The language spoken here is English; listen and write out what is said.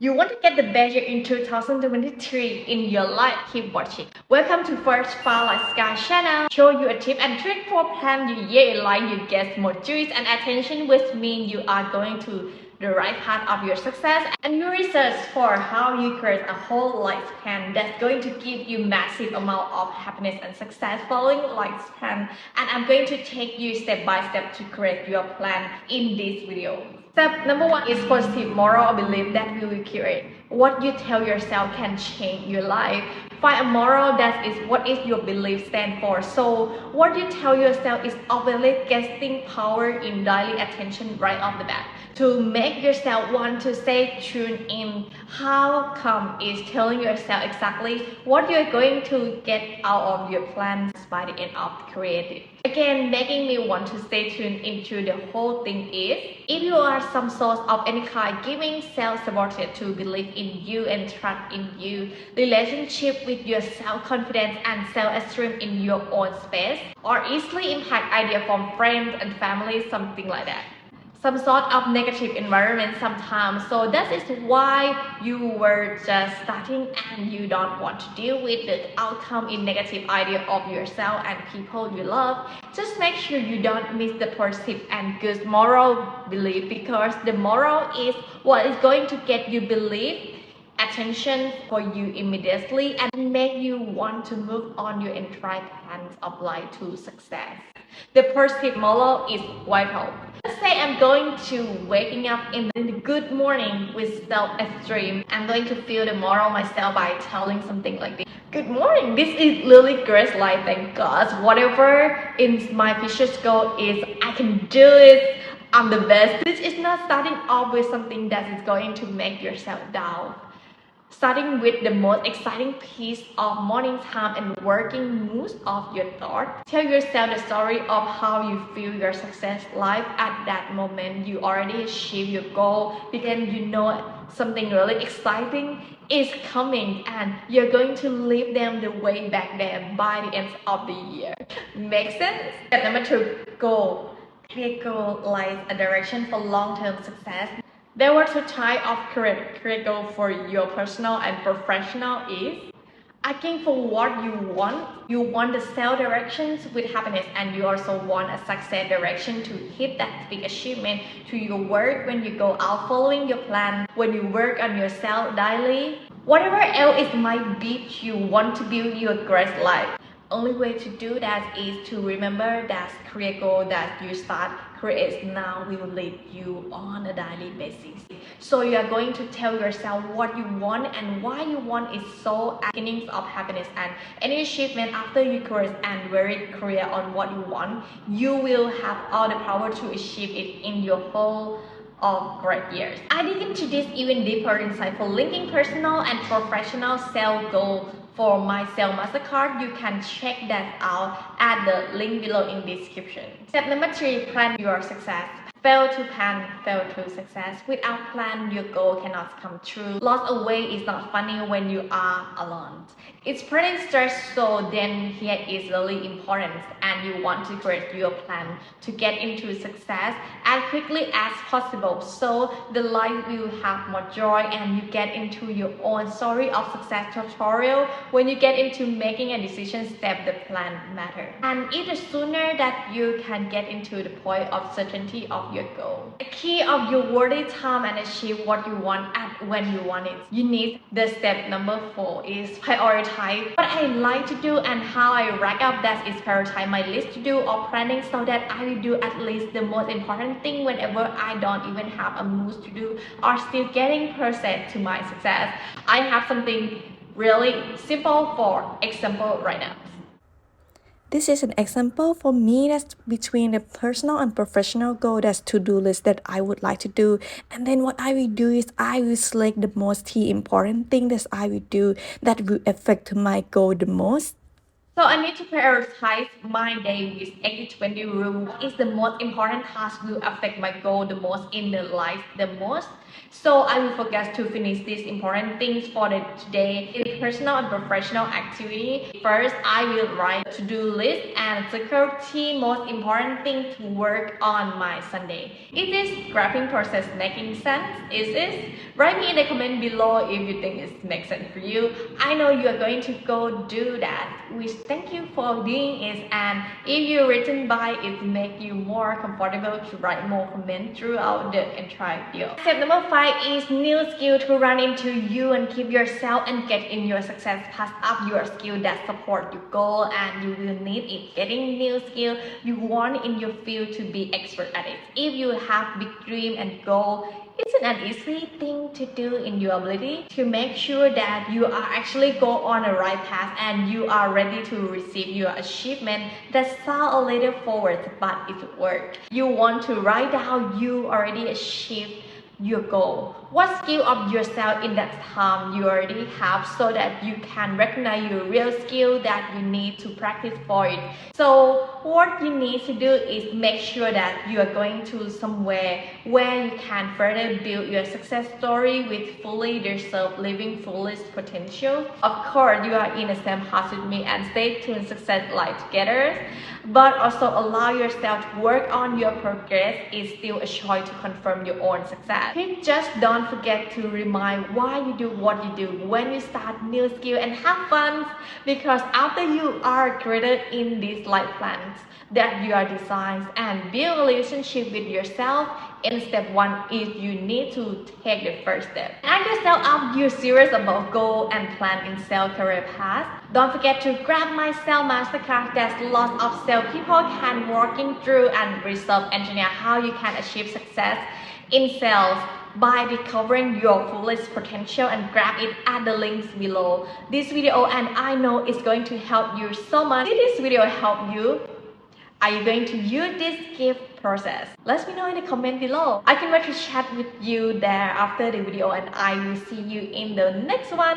You want to get the best year in 2023 in your life? Keep watching. Welcome to First Firelight Sky channel. Show you a tip and trick for plan your year in life. You get more juice and attention, which means you are going to the right path of your success. And you research for how you create a whole lifespan that's going to give you massive amount of happiness and success following lifespan. And I'm going to take you step by step to create your plan in this video. Step number one is positive moral belief that you will create. What you tell yourself can change your life. Find a moral that is what is your belief stand for. So what you tell yourself is obviously getting power in daily attention right off the bat. To make yourself want to stay tuned in, how come is telling yourself exactly what you're going to get out of your plans by the end of the creative. Again, making me want to stay tuned into the whole thing is, if you are some source of any kind, giving self-support to believe in you and trust in you, relationship with your self-confidence and self-esteem in your own space, or easily impact idea from friends and family, something like that. Some sort of negative environment sometimes. So that is why you were just starting and you don't want to deal with the outcome in negative idea of yourself and people you love. Just make sure you don't miss the positive and good moral belief, because the moral is what is going to get you belief, attention for you immediately, and make you want to move on your entire plans of life to success. The positive moral is vital. Let's say I'm going to waking up in the good morning with self-esteem. I'm going to feel the moral myself by telling something like this. Good morning, this is Lily Grace Life, thank God. Whatever in my future goal is, I can do it. I'm the best. This is not starting off with something that is going to make yourself down. Starting with the most exciting piece of morning time and working most of your thought. Tell yourself the story of how you feel your success life at that moment. You already achieved your goal because you know something really exciting is coming and you're going to live them the way back there by the end of the year. Make sense? Step number 2, goal. Create goal lies a direction for long-term success. There were two types of career goal for your personal and professional is asking for what you want. You want the self directions with happiness, and you also want a success direction to hit that big achievement to your work when you go out following your plan, when you work on yourself daily. Whatever else it might be, you want to build your great life. Only way to do that is to remember that career goal that you start create now will lead you on a daily basis. So you are going to tell yourself what you want and why you want is so beginnings of happiness, and any achievement after you create and very clear on what you want, you will have all the power to achieve it in your whole of great years. I dig into this even deeper insight for linking personal and professional self goal for my Sales Mastercard. You can check that out at the link below in description. Step number 3, plan your success. Fail to plan, fail to success. Without plan, your goal cannot come true. Lost away is not funny when you are alone. It's pretty stressful, then here is really important, and you want to create your plan to get into success as quickly as possible, so the life will have more joy and you get into your own story of success tutorial. When you get into making a decision step, the plan matter, and it is sooner that you can get into the point of certainty of your goal. The key of your worthy time and achieve what you want at when you want it. You need the step number 4 is prioritize. What I like to do and how I rack up that is prioritize my list to do or planning, so that I will do at least the most important thing whenever I don't even have a mood to do or still getting percent to my success. I have something really simple for example right now. This is an example for me that's between the personal and professional goal, that's to-do list that I would like to do. And then what I will do is I will select the most key important thing that I will do that will affect my goal the most. So I need to prioritize my day with 80-20 rule. What is the most important task will affect my goal the most in the life the most? So I will focus to finish these important things for the today in personal and professional activity. First, I will write to-do list and circle 3 most important things to work on my Sunday. Is this scrapping process making sense? Is it? Write me in the comment below if you think it makes sense for you. I know you are going to go do that. We thank you for doing it, and if you written by it make you more comfortable to write more comments throughout the entire video. Step number 5 is new skill to run into you and keep yourself and get in your success. Pass up your skill that support your goal, and you will need it. Getting new skill you want in your field to be expert at it. If you have big dream and goal, it's an easy thing to do in your ability to make sure that you are actually go on the right path and you are ready to receive your achievement that sound a little forward, but it works. You want to write down you already achieved your goal. What skill of yourself in that time you already have, so that you can recognize your real skill that you need to practice for it. So what you need to do is make sure that you are going to somewhere where you can further build your success story with fully deserved living fullest potential. Of course, you are in the same house with me and stay tuned success life together, but also allow yourself to work on your progress. Is still a choice to confirm your own success. Just don't forget to remind why you do what you do when you start new skill, and have fun, because after you are created in these life plans that you are designed and build a relationship with yourself. In step 1 is you need to take the first step. Ask yourself if you're serious about goal and plan in self-career path. Don't forget to grab my Sales Masterclass that lots of sales people can working through and research engineer how you can achieve success in sales by discovering your fullest potential, and grab it at the links below this video, and I know it's going to help you so much. Did this video help you? Are you going to use this gift process? Let me know in the comment below. I can wait to chat with you there after the video, and I will see you in the next one.